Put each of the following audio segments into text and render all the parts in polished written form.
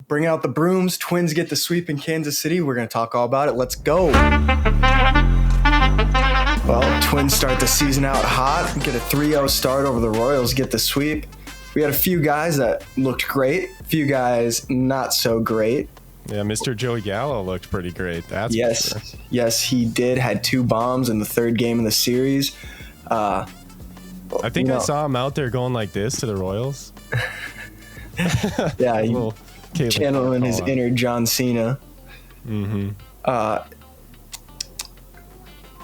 Bring out the brooms. Twins get the sweep in Kansas City. We're going to talk all about it. Let's go. Well, Twins start the season out hot, get a 3-0 start over the Royals, get the sweep. We had a few guys that looked great, a few guys not so great. Yeah, Mr. Joey Gallo looked pretty great. That's for sure. Yes, he did. Had 2 bombs in the 3rd game of the series. I think I saw him out there going like this to the Royals. Yeah, channeling his inner John Cena. Mm-hmm.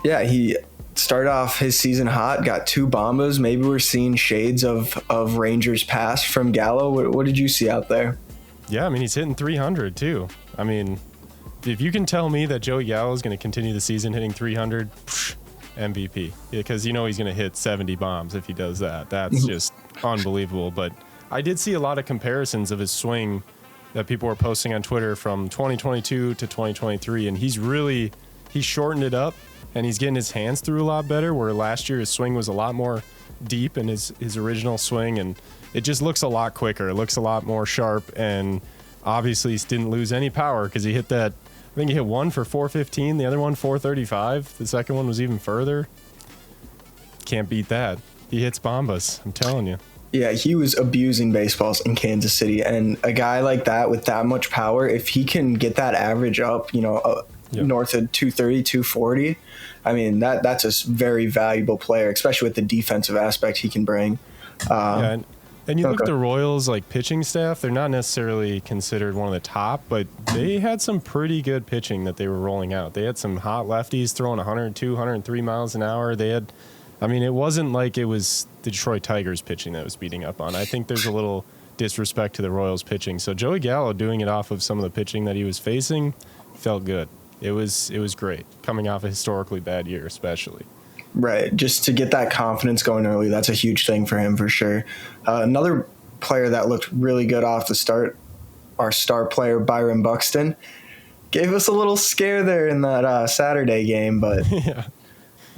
Yeah, he started off his season hot, got 2 bombas. Maybe we're seeing shades of Rangers past from Gallo. What did you see out there? Yeah, I mean, he's hitting 300 too. I mean, if you can tell me that Joey Gallo is going to continue the season hitting 300, MVP. Because he's going to hit 70 bombs if he does that. That's just unbelievable. But I did see a lot of comparisons of his swing that people were posting on Twitter from 2022 to 2023, and he's shortened it up, and he's getting his hands through a lot better, where last year his swing was a lot more deep in his original swing, and it just looks a lot quicker. It looks a lot more sharp, and obviously he didn't lose any power because he hit that. I think he hit one for 415, the other one 435. The second one was even further. Can't beat that. He hits bombas, I'm telling you. Yeah, he was abusing baseballs in Kansas City, and a guy like that with that much power, if he can get that average up, north of 230, 240, I mean, that's a very valuable player, especially with the defensive aspect he can bring. And you look at the Royals pitching staff, they're not necessarily considered one of the top, but they had some pretty good pitching that they were rolling out. They had some hot lefties throwing 102, 103 miles an hour. It wasn't like it was the Detroit Tigers pitching that was beating up on. I think there's a little disrespect to the Royals pitching. So Joey Gallo doing it off of some of the pitching that he was facing felt good. It was great, coming off a historically bad year especially. Right, just to get that confidence going early, that's a huge thing for him for sure. Another player that looked really good off the start, our star player Byron Buxton, gave us a little scare there in that Saturday game, but yeah.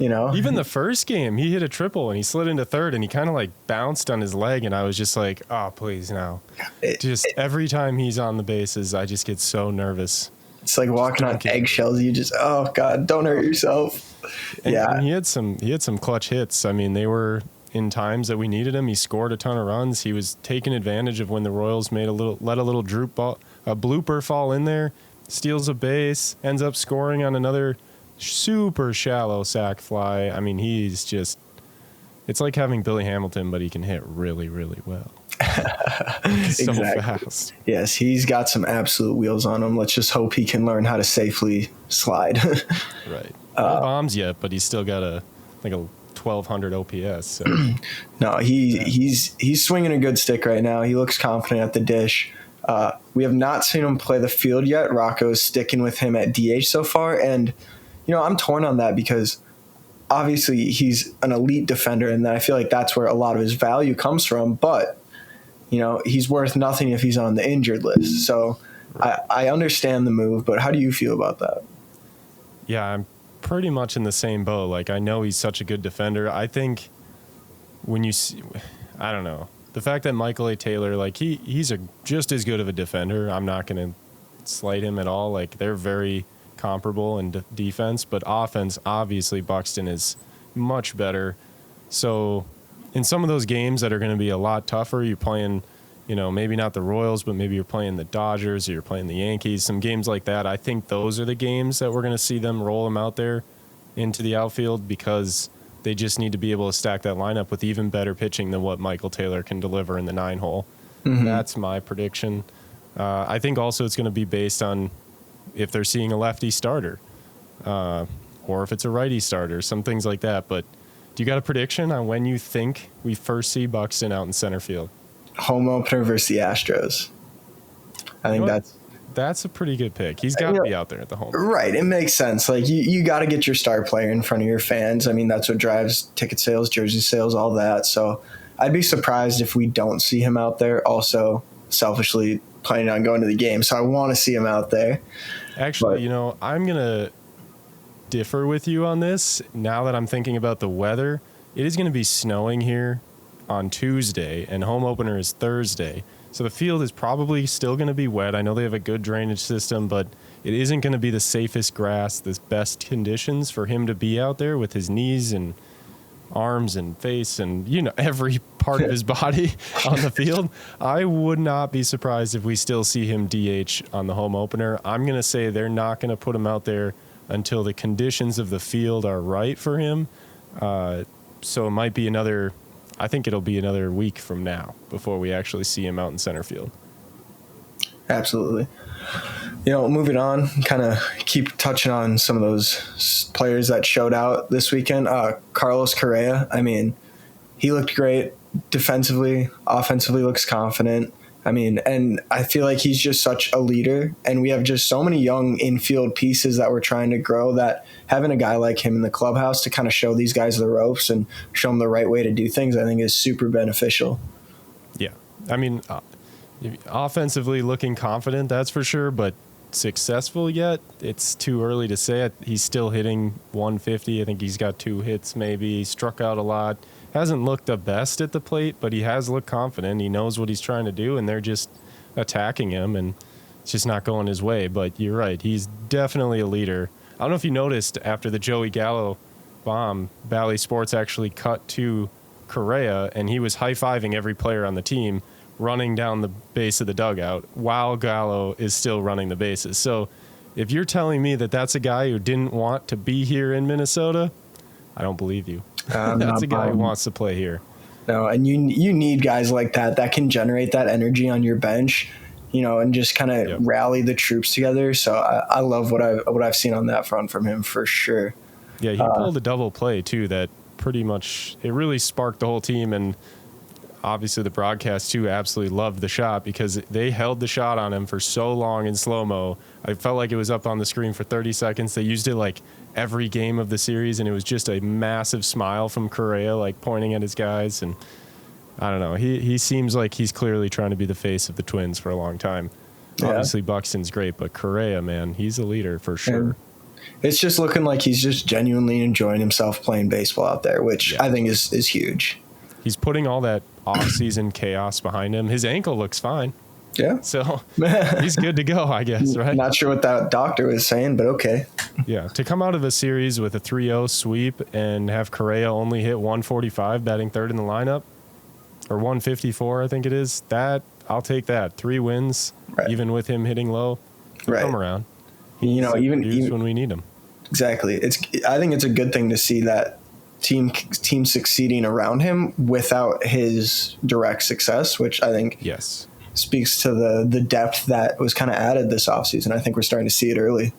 Even the first game, he hit a triple and he slid into third and he kind of bounced on his leg, and I was just like, oh, please no. Every time he's on the bases, I just get so nervous. It's like walking on eggshells. You just, oh God, don't hurt yourself. And he had some clutch hits. I mean, they were in times that we needed him. He scored a ton of runs. He was taking advantage of when the Royals let a little blooper fall in there, steals a base, ends up scoring on another super shallow sac fly. I mean, it's like having Billy Hamilton, but he can hit really, really well. So fast. Yes, he's got some absolute wheels on him. Let's just hope he can learn how to safely slide. Right. No bombs yet, but he's still got a 1,200 OPS. So. No, he's swinging a good stick right now. He looks confident at the dish. We have not seen him play the field yet. Rocco's sticking with him at DH so far, and I'm torn on that because obviously he's an elite defender, and I feel like that's where a lot of his value comes from. But he's worth nothing if he's on the injured list. So I understand the move, but how do you feel about that? Yeah, I'm pretty much in the same boat. I know he's such a good defender. I think when you see, I don't know, the fact that Michael A. Taylor, he's just as good of a defender. I'm not going to slight him at all. They're very comparable in defense, but offense, obviously Buxton is much better. So in some of those games that are going to be a lot tougher, you're playing, maybe not the Royals, but maybe you're playing the Dodgers or you're playing the Yankees, some games like that. I think those are the games that we're going to see them roll them out there into the outfield, because they just need to be able to stack that lineup with even better pitching than what Michael Taylor can deliver in the 9-hole. Mm-hmm. That's my prediction. I think also it's going to be based on if they're seeing a lefty starter or if it's a righty starter, some things like that. But do you got a prediction on when you think we first see Buxton out in center field? Home opener versus the Astros. I think that's a pretty good pick. He's got to be out there at the home. Right. It makes sense. You got to get your star player in front of your fans. I mean, that's what drives ticket sales, jersey sales, all that. So I'd be surprised if we don't see him out there. Also, selfishly planning on going to the game, so I want to see him out there. Actually, I'm going to differ with you on this. Now that I'm thinking about the weather, it is going to be snowing here on Tuesday, and home opener is Thursday. So the field is probably still going to be wet. I know they have a good drainage system, but it isn't going to be the safest grass, the best conditions for him to be out there with his knees and arms and face and, every part of his body on the field. I would not be surprised if we still see him DH on the home opener. I'm going to say they're not going to put him out there until the conditions of the field are right for him. So it might be I think it'll be another week from now before we actually see him out in center field. Absolutely. Moving on, kind of keep touching on some of those players that showed out this weekend. Carlos Correa, he looked great defensively, offensively looks confident. And I feel like he's just such a leader, and we have just so many young infield pieces that we're trying to grow, that having a guy like him in the clubhouse to kind of show these guys the ropes and show them the right way to do things, I think is super beneficial. Yeah. Offensively looking confident, that's for sure, but successful yet, it's too early to say. He's still hitting 150. I think he's got 2 hits maybe. He struck out a lot. Hasn't looked the best at the plate, but he has looked confident. He knows what he's trying to do, and they're just attacking him, and it's just not going his way. But you're right. He's definitely a leader. I don't know if you noticed after the Joey Gallo bomb, Bally Sports actually cut to Correa, and he was high-fiving every player on the team, running down the base of the dugout while Gallo is still running the bases. So if you're telling me that that's a guy who didn't want to be here in Minnesota, I don't believe you. That's a guy who wants to play here. No, and you need guys like that can generate that energy on your bench, and just kind of rally the troops together. So I love what I've seen on that front from him for sure. Yeah, he pulled a double play too. That pretty much it really sparked the whole team, and obviously the broadcast too absolutely loved the shot because they held the shot on him for so long in slow-mo. I felt like it was up on the screen for 30 seconds. They used it like every game of the series, and it was just a massive smile from Correa, like pointing at his guys. And I don't know, he seems like he's clearly trying to be the face of the Twins for a long time. Yeah. Obviously Buxton's great, but Correa, man, he's a leader for sure. And it's just looking like he's just genuinely enjoying himself playing baseball out there, which I think is huge. He's putting all that off-season chaos behind him. His ankle looks fine. Yeah. So he's good to go, I guess, right? Not sure what that doctor was saying, but okay. Yeah. To come out of a series with a 3-0 sweep and have Correa only hit 145, batting third in the lineup, or 154, I think it is, I'll take that. 3 wins, even with him hitting low. He'll come around. Even when we need him. Exactly. I think it's a good thing to see that team succeeding around him without his direct success, which I think speaks to the depth that was kind of added this offseason. I think we're starting to see it early.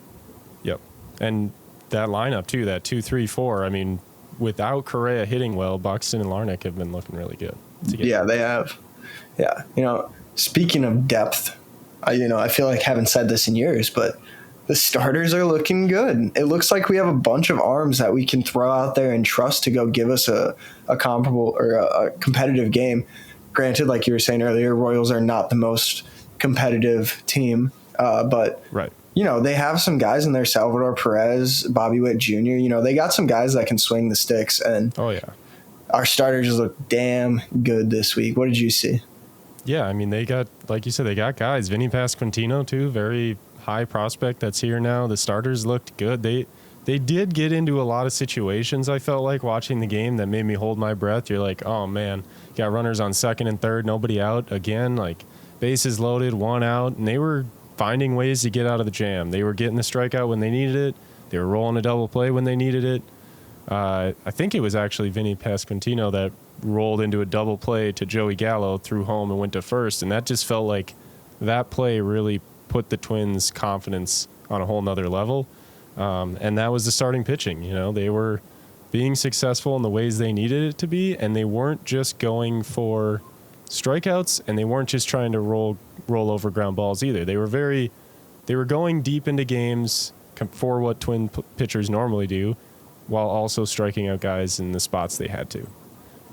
Yep. And that lineup too, that 2-3-4, without Correa hitting well, Buxton and Larnach have been looking really good. Yeah, they have. Yeah. Speaking of depth, I feel like I haven't said this in years, but the starters are looking good. It looks like we have a bunch of arms that we can throw out there and trust to go give us a comparable or a competitive game. Granted, like you were saying earlier, Royals are not the most competitive team, but they have some guys in there, Salvador Perez, Bobby Witt Jr. They got some guys that can swing the sticks, and our starters look damn good this week. What did you see? Yeah, they got, like you said, they got guys. Vinny Pasquantino too, very high prospect that's here now. The starters looked good. They did get into a lot of situations, I felt like, watching the game that made me hold my breath. You're like, oh man, got runners on second and third, nobody out again, like bases loaded, 1 out, and they were finding ways to get out of the jam. They were getting the strikeout when they needed it. They were rolling a double play when they needed it. I think it was actually Vinny Pasquantino that rolled into a double play to Joey Gallo, threw home and went to first, and that just felt like that play really put the Twins' confidence on a whole nother level. And that was the starting pitching. They were being successful in the ways they needed it to be, and they weren't just going for strikeouts, and they weren't just trying to roll over ground balls either. They were going deep into games for what Twin pitchers normally do, while also striking out guys in the spots they had to.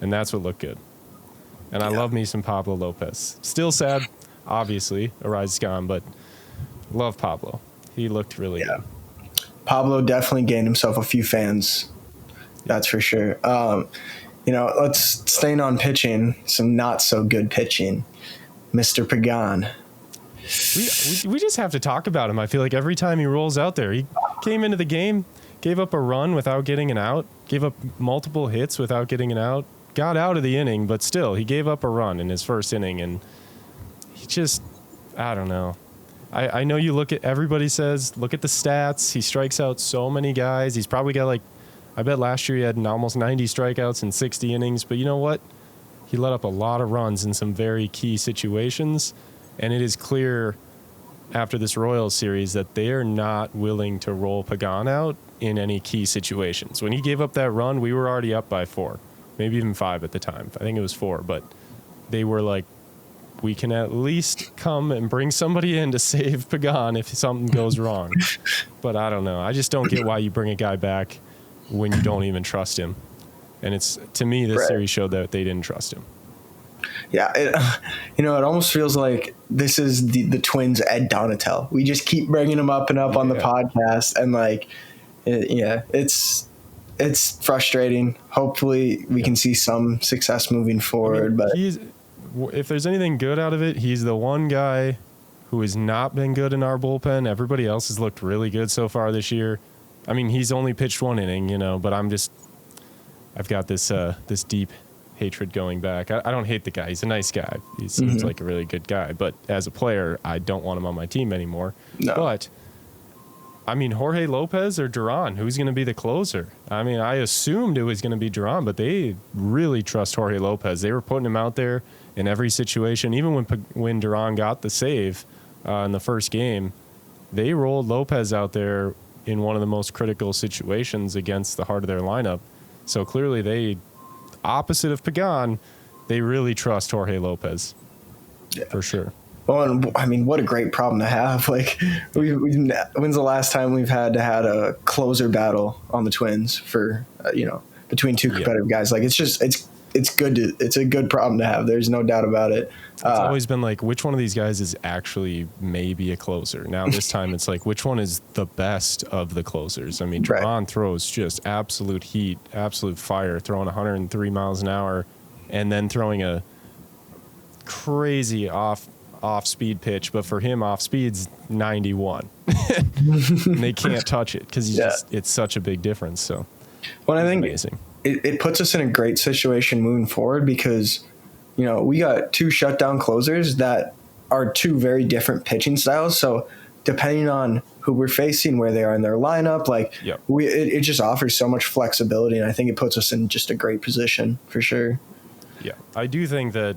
And that's what looked good. And I love me some Pablo Lopez. Still sad, obviously, Arise gone, but love Pablo. He looked really good. Pablo definitely gained himself a few fans. That's for sure. Let's staying on pitching, some not so good pitching. Mr. Pagan. We just have to talk about him. I feel like every time he rolls out there, he came into the game, gave up a run without getting an out, gave up multiple hits without getting an out, got out of the inning, but still, he gave up a run in his first inning, and he just, I don't know. I know you look at, everybody says, look at the stats. He strikes out so many guys. He's probably got like, I bet last year he had almost 90 strikeouts in 60 innings, but you know what? He let up a lot of runs in some very key situations, and it is clear after this Royals series that they are not willing to roll Pagan out in any key situations. When he gave up that run, we were already up by 4, maybe even 5 at the time. I think it was 4, but they were like, we can at least come and bring somebody in to save Pagan if something goes wrong. But I don't know. I just don't get why you bring a guy back when you don't even trust him. And it's, to me, this series showed that they didn't trust him. Yeah, it almost feels like this is the Twins' Ed Donatel. We just keep bringing him up and up on the podcast, and it's frustrating. Hopefully, we can see some success moving forward. But if there's anything good out of it, he's the one guy who has not been good in our bullpen. Everybody else has looked really good so far this year. I mean, he's only pitched 1 inning, but I've got this deep hatred going back. I don't hate the guy. He's a nice guy. He seems like a really good guy. But as a player, I don't want him on my team anymore. No. But, I mean, Jorge Lopez or Duran, who's going to be the closer? I mean, I assumed it was going to be Duran, but they really trust Jorge Lopez. They were putting him out there in every situation. Even when Duran got the save in the first game, they rolled Lopez out there in one of the most critical situations against the heart of their lineup. So clearly they, opposite of Pagan, they really trust Jorge Lopez. Yeah. For sure. Well, and, I mean, what a great problem to have. Like, when's the last time we've had a closer battle on the Twins for, between two competitive guys? Like, it's good it's a good problem to have. There's no doubt about it. It's always been like, which one of these guys is actually maybe a closer? Now this time it's like, which one is the best of the closers? I mean, Duran throws just absolute heat, absolute fire, throwing 103 miles an hour, and then throwing a crazy off speed pitch. But for him, off speed's 91. And they can't touch it because it's such a big difference. So, well, I think amazing. It puts us in a great situation moving forward because, we got 2 shutdown closers that are 2 very different pitching styles. So depending on who we're facing, where they are in their lineup, it just offers so much flexibility. And I think it puts us in just a great position for sure. Yeah, I do think that,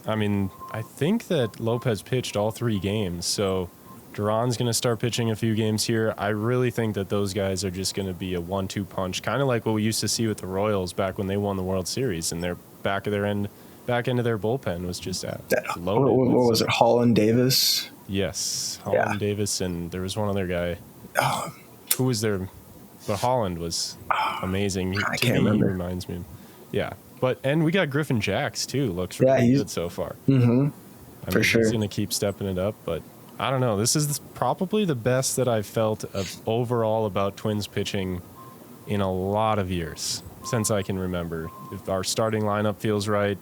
I think that Lopez pitched all 3 games. So Duran's going to start pitching a few games here. I really think that those guys are just going to be a 1-2 punch, kind of like what we used to see with the Royals back when they won the World Series, and their back into their bullpen was just loaded. What was it, Holland Davis? Yes, Holland Davis, and there was one other guy. Who was there? But Holland was amazing. I can't remember. He reminds me. Yeah, and we got Griffin Jacks too. Looks really good so far. Mm-hmm. For sure. He's going to keep stepping it up, but I don't know. This is probably the best that I've felt overall about Twins pitching in a lot of years since I can remember. If our starting lineup feels right,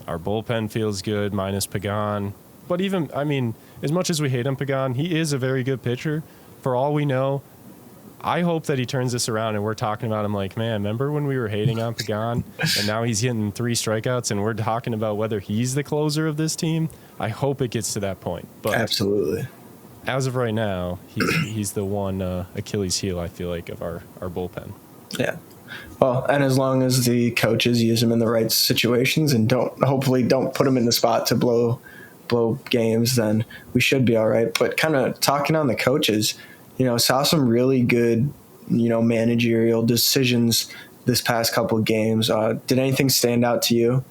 our bullpen feels good, minus Pagan. But even, as much as we hate him, Pagan, he is a very good pitcher. For all we know, I hope that he turns this around and we're talking about him like, man, remember when we were hating on Pagan and now he's getting 3 strikeouts and we're talking about whether he's the closer of this team? I hope it gets to that point. But absolutely. As of right now, he's the one Achilles heel, I feel like, of our bullpen. Yeah. Well, and as long as the coaches use him in the right situations and hopefully don't put him in the spot to blow games, then we should be all right. But kind of talking on the coaches, saw some really good, managerial decisions this past couple of games. Did anything stand out to you?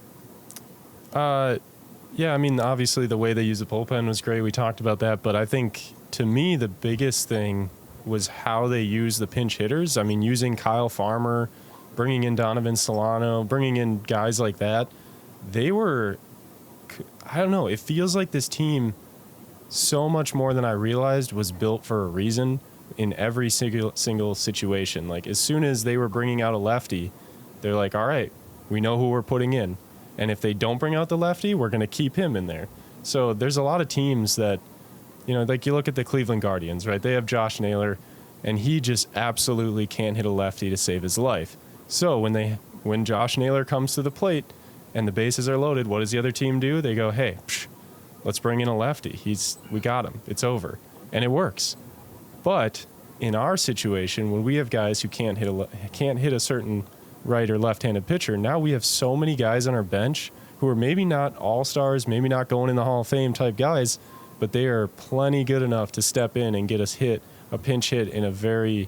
Yeah, obviously the way they used the bullpen was great. We talked about that. But I think, to me, the biggest thing was how they used the pinch hitters. Using Kyle Farmer, bringing in Donovan Solano, bringing in guys like that. They were, I don't know, it feels like this team, so much more than I realized, was built for a reason in every single situation. Like, as soon as they were bringing out a lefty, they're like, all right, we know who we're putting in. And if they don't bring out the lefty, we're going to keep him in there. So there's a lot of teams that, like you look at the Cleveland Guardians, right? They have Josh Naylor, and he just absolutely can't hit a lefty to save his life. So when Josh Naylor comes to the plate and the bases are loaded, what does the other team do? They go, hey, let's bring in a lefty. We got him. It's over. And it works. But in our situation, when we have guys who can't hit a certain right or left-handed pitcher, now we have so many guys on our bench who are maybe not all-stars, maybe not going in the Hall of Fame type guys, but they are plenty good enough to step in and get us a pinch hit in a very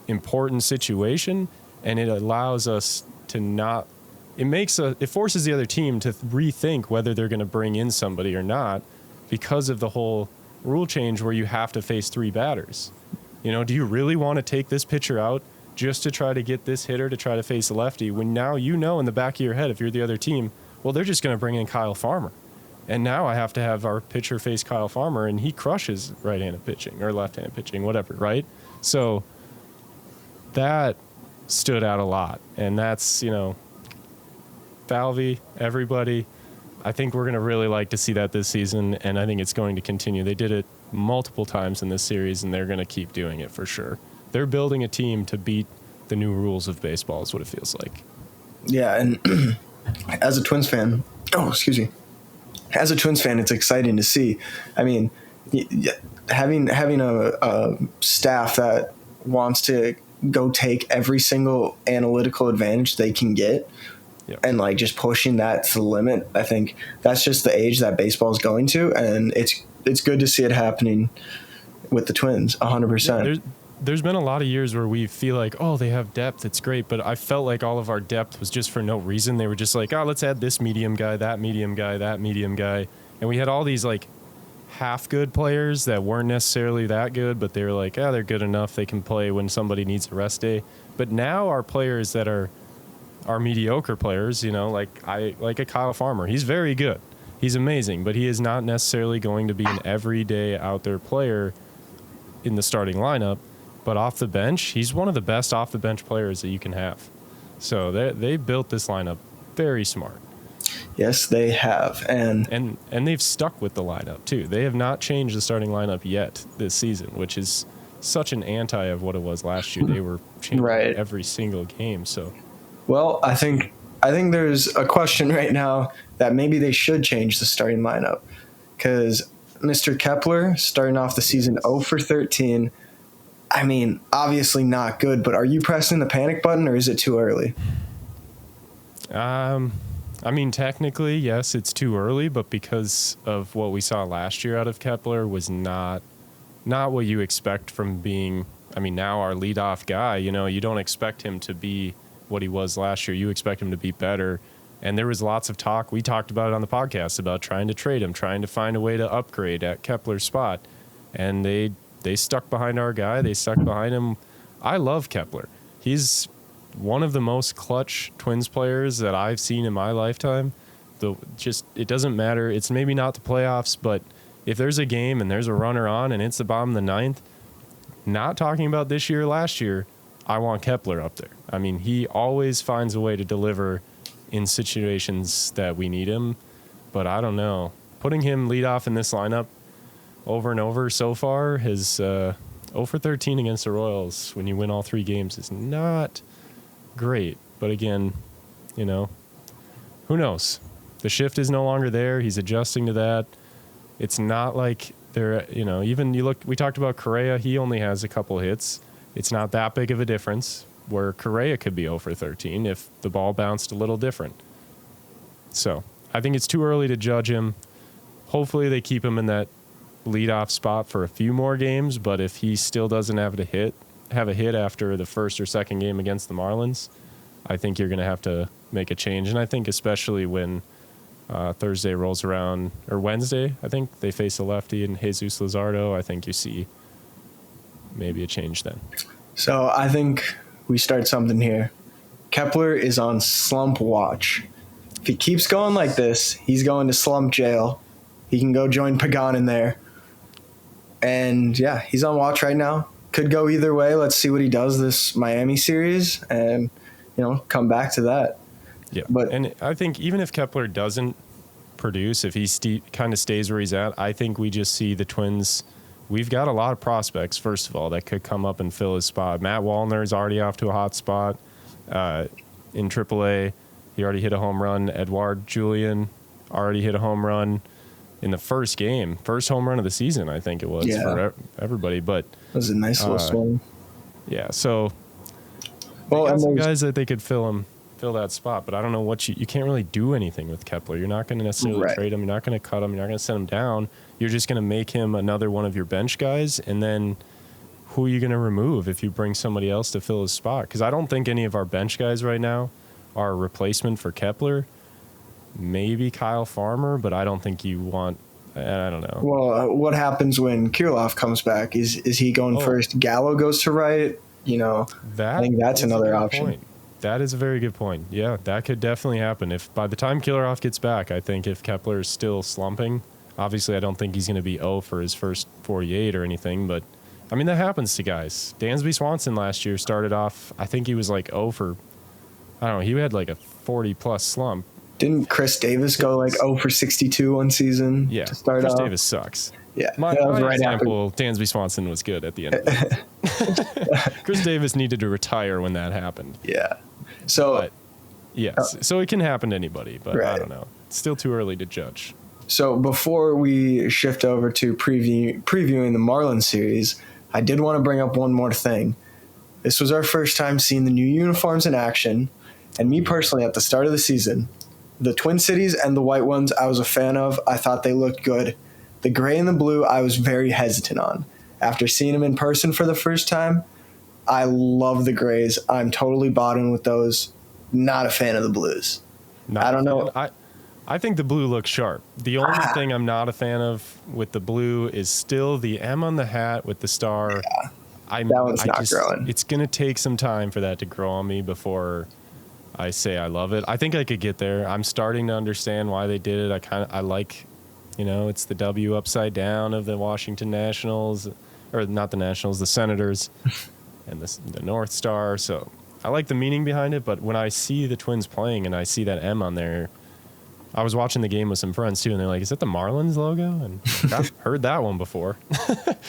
important situation, and it allows us to not. It forces the other team to rethink whether they're going to bring in somebody or not, because of the whole rule change where you have to face 3 batters. Do you really want to take this pitcher out just to try to get this hitter to try to face a lefty, when now in the back of your head, if you're the other team, well, they're just going to bring in Kyle Farmer. And now I have to have our pitcher face Kyle Farmer, and he crushes right-handed pitching or left-handed pitching, whatever, right? So that stood out a lot. And that's, Falvey, everybody, I think we're going to really like to see that this season, and I think it's going to continue. They did it multiple times in this series, and they're going to keep doing it for sure. They're building a team to beat the new rules of baseball is what it feels like. Yeah, and as a Twins fan, as a Twins fan, it's exciting to see. I mean, having a staff that wants to go take every single analytical advantage they can get, and like just pushing that to the limit. I think that's just the age that baseball is going to, and it's good to see it happening with the Twins, 100%. Yeah, there's been a lot of years where we feel like, oh, they have depth, it's great, but I felt like all of our depth was just for no reason. They were just like, oh, let's add this medium guy, that medium guy, that medium guy. And we had all these like half good players that weren't necessarily that good, but they were like, oh, they're good enough, they can play when somebody needs a rest day. But now our players that are mediocre players, like a Kyle Farmer, he's very good. He's amazing, but he is not necessarily going to be an everyday out there player in the starting lineup. But off the bench, he's one of the best off the bench players that you can have. So they built this lineup very smart. Yes, they have, and they've stuck with the lineup too. They have not changed the starting lineup yet this season, which is such an anti of what it was last year. They were changing every single game. So, well, I think there's a question right now that maybe they should change the starting lineup, because Mr. Kepler starting off the season 0 for 13. I mean, obviously not good, but are you pressing the panic button, or is it too early? I mean, technically, yes, it's too early, but because of what we saw last year out of Kepler was not what you expect from being, now our leadoff guy. You don't expect him to be what he was last year. You expect him to be better. And there was lots of talk. We talked about it on the podcast about trying to trade him, trying to find a way to upgrade at Kepler's spot. And they stuck behind our guy. They stuck behind him. I love Kepler. He's one of the most clutch Twins players that I've seen in my lifetime. It doesn't matter. It's maybe not the playoffs, but if there's a game and there's a runner on and it's the bottom of the ninth, not talking about this year or last year, I want Kepler up there. He always finds a way to deliver in situations that we need him, but I don't know. Putting him lead off in this lineup over and over so far, his 0 for 13 against the Royals when you win all 3 games is not great. But again, who knows? The shift is no longer there. He's adjusting to that. It's not like they're, we talked about Correa. He only has a couple hits. It's not that big of a difference, where Correa could be 0 for 13 if the ball bounced a little different. So I think it's too early to judge him. Hopefully they keep him in that leadoff spot for a few more games, but if he still doesn't have a hit after the first or second game against the Marlins, I think you're going to have to make a change. And I think especially when Thursday rolls around, or Wednesday, I think they face a lefty in Jesus Luzardo, I think you see maybe a change then. So I think we start something here. Kepler is on slump watch. If he keeps going like this, he's going to slump jail. He can go join Pagan in there. And yeah, he's on watch right now. Could go either way. Let's see what he does this Miami series and, come back to that. Yeah. But, and I think even if Kepler doesn't produce, if he kind of stays where he's at, I think we just see the Twins. We've got a lot of prospects, first of all, that could come up and fill his spot. Matt Wallner's already off to a hot spot in AAA. He already hit a home run. Edouard Julien already hit a home run in the first game. First home run of the season, I think it was for everybody. But it was a nice little swing. Yeah, so they got some guys that they could fill that spot, but I don't know what you can't really do anything with Kepler. You're not going to necessarily trade him. You're not going to cut him. You're not going to send him down. You're just going to make him another one of your bench guys, and then who are you going to remove if you bring somebody else to fill his spot? Because I don't think any of our bench guys right now are a replacement for Kepler. Maybe Kyle Farmer, but I don't think you want. I don't know. Well, what happens when Kirilloff comes back? Is he going first? Gallo goes to right. I think that's another option. Point. That is a very good point. Yeah, that could definitely happen. If by the time Kirilloff gets back, I think if Kepler is still slumping, obviously I don't think he's going to be 0 for his first 48 or anything, but I mean that happens to guys. Dansby Swanson last year started off, I think he was like 0 for, I don't know, he had like a 40 plus slump. Didn't Chris Davis go like 0 for 62 one season? Yeah, to start Chris off? Davis sucks. Yeah, my example, Dansby Swanson was good at the end of it. Chris Davis needed to retire when that happened. Yeah. So, yes. So it can happen to anybody, but I don't know. It's still too early to judge. So before we shift over to previewing the Marlins series, I did want to bring up one more thing. This was our first time seeing the new uniforms in action, and me personally, at the start of the season, the Twin Cities and the white ones I was a fan of. I thought they looked good. The gray and the blue I was very hesitant on. After seeing them in person for the first time, I love the grays. I'm totally bought in with those. Not a fan of the blues. I don't know. I think the blue looks sharp. The only thing I'm not a fan of with the blue is still the M on the hat with the star. Yeah, that one's not growing. It's going to take some time for that to grow on me before I say I love it. I think I could get there. I'm starting to understand why they did it. I like, it's the W upside down of the Washington Nationals, or not the Nationals, the Senators, and the North Star. So I like the meaning behind it, but when I see the Twins playing and I see that M on there, I was watching the game with some friends too, and they're like, "Is that the Marlins logo?" And I've heard that one before.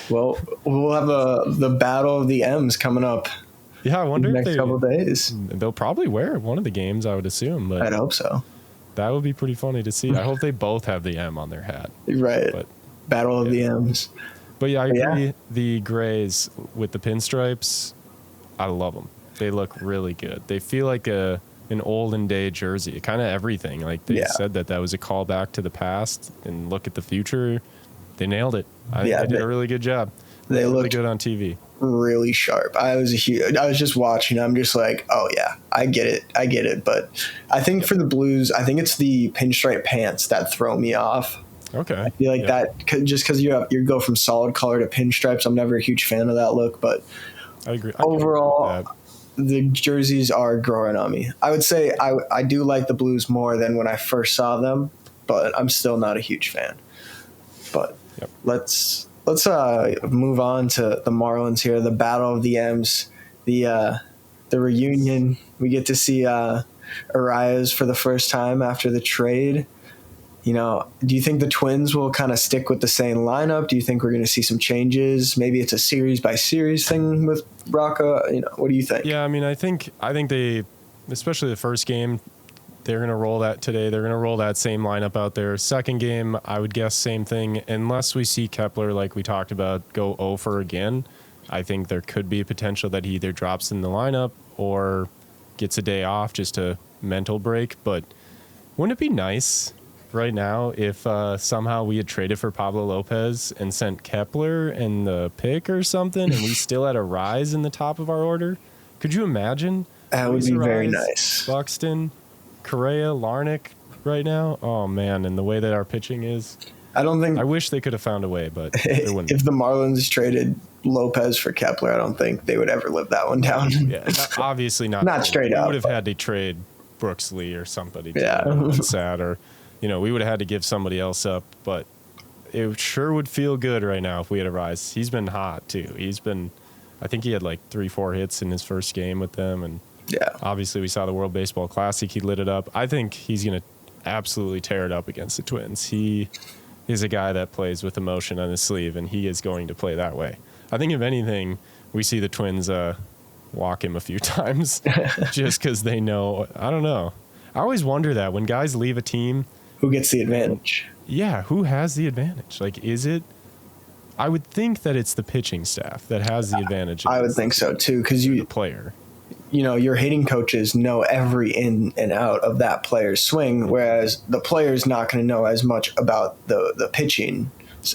Well, we'll have the battle of the M's coming up. Yeah, I wonder if next couple of days. They'll probably wear one of the games, I would assume. But I'd hope so. That would be pretty funny to see. I hope they both have the M on their hat. Right. But, battle of the M's. But yeah, I agree. Yeah. The grays with the pinstripes, I love them. They look really good. They feel like an olden day jersey, kind of everything. Like they said that was a callback to the past and look at the future. They nailed it. I think they did a really good job. They looked really good on TV. Really sharp. I was just watching. I'm just like, oh yeah, I get it. But I think for the blues, I think it's the pinstripe pants that throw me off. Okay. I feel like that just because you go from solid color to pinstripes. I'm never a huge fan of that look, but I agree. Overall, the jerseys are growing on me. I would say I do like the blues more than when I first saw them, but I'm still not a huge fan. But let's move on to the Marlins here, the battle of the M's, the reunion. We get to see Arias for the first time after the trade. Do you think the Twins will kind of stick with the same lineup? Do you think we're going to see some changes? Maybe it's a series by series thing with Rocca. What do you think? Yeah, I mean, I think they, especially the first game, they're going to roll that today. They're going to roll that same lineup out there. Second game, I would guess same thing. Unless we see Kepler, like we talked about, go 0 for again, I think there could be a potential that he either drops in the lineup or gets a day off, just a mental break. But wouldn't it be nice right now if somehow we had traded for Pablo Lopez and sent Kepler and the pick or something, and we still had a rise in the top of our order? Could you imagine? That would be very nice. Buxton, Correa, Larnach right now. Oh man, and the way that our pitching is, I wish they could have found a way, but they wouldn't. If the Marlins traded Lopez for Kepler, I don't think they would ever live that one down. Yeah, obviously not. Not straight up. We would have had to trade Brooks Lee or somebody. Yeah, sad, or we would have had to give somebody else up. But it sure would feel good right now if we had a rise. He's been hot too. I think he had like 3-4 hits in his first game with them, and obviously we saw the World Baseball Classic. He lit it up. I think he's gonna absolutely tear it up against the Twins. He is a guy that plays with emotion on his sleeve, and he is going to play that way. I think if anything, we see the Twins walk him a few times just because they know. I don't know. I always wonder that when guys leave a team, who gets the advantage? Yeah, who has the advantage? Like, is it? I would think that it's the pitching staff that has the advantage. I would think so too, because the player. Your hitting coaches know every in and out of that player's swing, whereas the player's not going to know as much about the pitching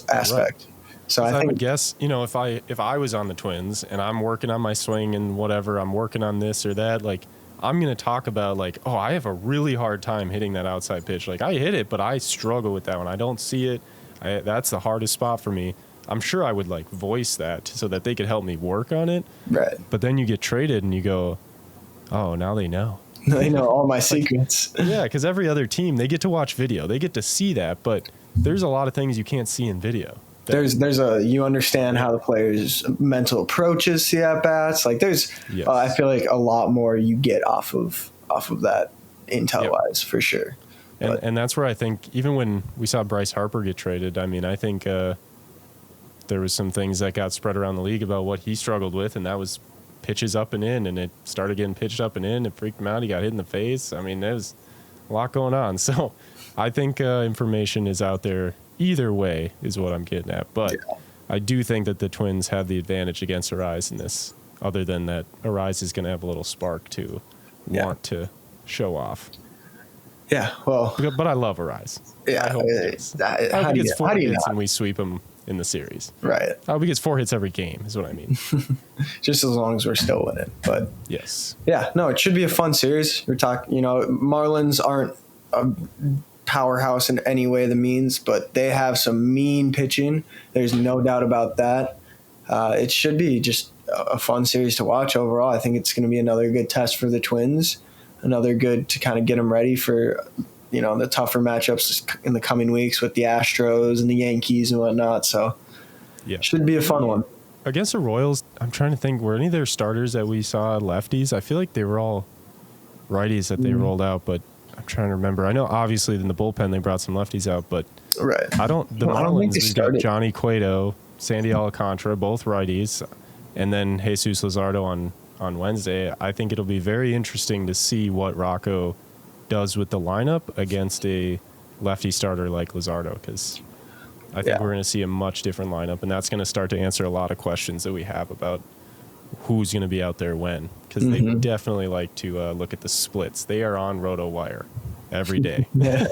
aspect. Right. So I would guess, if I was on the Twins and I'm working on my swing and whatever, I'm working on this or that, like, I'm going to talk about, like, oh, I have a really hard time hitting that outside pitch. Like, I hit it, but I struggle with that one. I don't see it. That's the hardest spot for me. I'm sure I would, like, voice that so that they could help me work on it. Right. But then you get traded and you go, oh, now they know. They know all my secrets. Yeah, because every other team, they get to watch video. They get to see that, but there's a lot of things you can't see in video. You understand how the player's mental approaches to at-bats. Like, yes. I feel like a lot more you get off of that intel-wise, for sure. And that's where I think, even when we saw Bryce Harper get traded, I mean, I think there was some things that got spread around the league about what he struggled with, and that was pitches up and in, and it started getting pitched up and in. It freaked him out. He got hit in the face. I mean, there's a lot going on. So I think information is out there either way is what I'm getting at. But yeah. I do think that the Twins have the advantage against Arise in this, other than that Arise is going to have a little spark to want to show off. Yeah, well. But I love Arise. Yeah. I hope he gets 4 hits and we sweep him in the series. Right. I hope he gets 4 hits every game is what I mean. Just as long as we're still winning. But yes. Yeah, no, it should be a fun series. We're talking, Marlins aren't a powerhouse in any way the means, but they have some mean pitching. There's no doubt about that. It should be just a fun series to watch overall. I think it's going to be another good test for the Twins, another good to kind of get them ready for the tougher matchups in the coming weeks with the Astros and the Yankees and whatnot. So yeah, should be a fun one. Against the Royals, I'm trying to think, were any of their starters that we saw lefties? I feel like they were all righties that they rolled out, but I'm trying to remember. I know obviously in the bullpen they brought some lefties out, but right. Marlins, we've got Johnny Cueto, Sandy Alcantara, both righties, and then Jesus Luzardo on Wednesday. I think it'll be very interesting to see what Rocco does with the lineup against a lefty starter like Luzardo, because I think we're going to see a much different lineup, and that's going to start to answer a lot of questions that we have about who's going to be out there when, because they definitely like to look at the splits. They are on RotoWire every day. Yeah.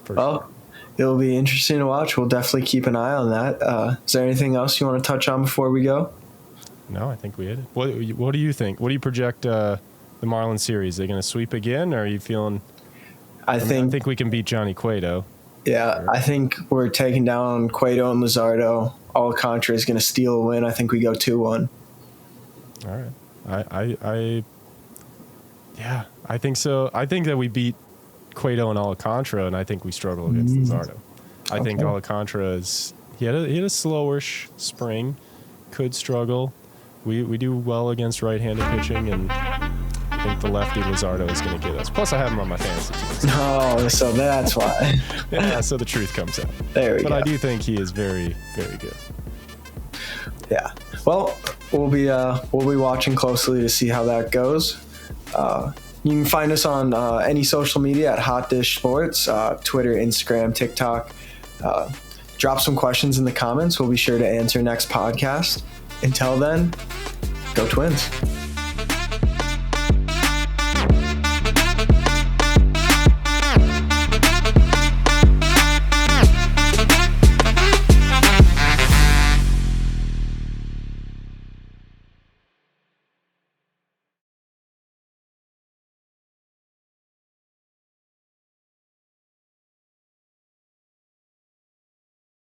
Well, sure. It'll be interesting to watch. We'll definitely keep an eye on that. Is there anything else you want to touch on before we go? No, I think we hit it. What do you think? What do you project the Marlins series? Are they going to sweep again, or are you feeling? I think we can beat Johnny Cueto. Yeah, I think we're taking down Cueto and Luzardo. Alcantara is going to steal a win. I think we go 2-1. All right. I think so. I think that we beat Cueto and Alcantara, and I think we struggle against Luzardo. I think Alcantara he had a slowish spring, could struggle. We do well against right-handed pitching, and I think the lefty Luzardo is going to get us. Plus, I have him on my fantasy team. Oh, so that's why. Yeah, so the truth comes out. There we go. But I do think he is very, very good. Yeah. Well, we'll be watching closely to see how that goes. You can find us on any social media at Hot Dish Sports, Twitter, Instagram, TikTok. Drop some questions in the comments. We'll be sure to answer next podcast. Until then, go Twins.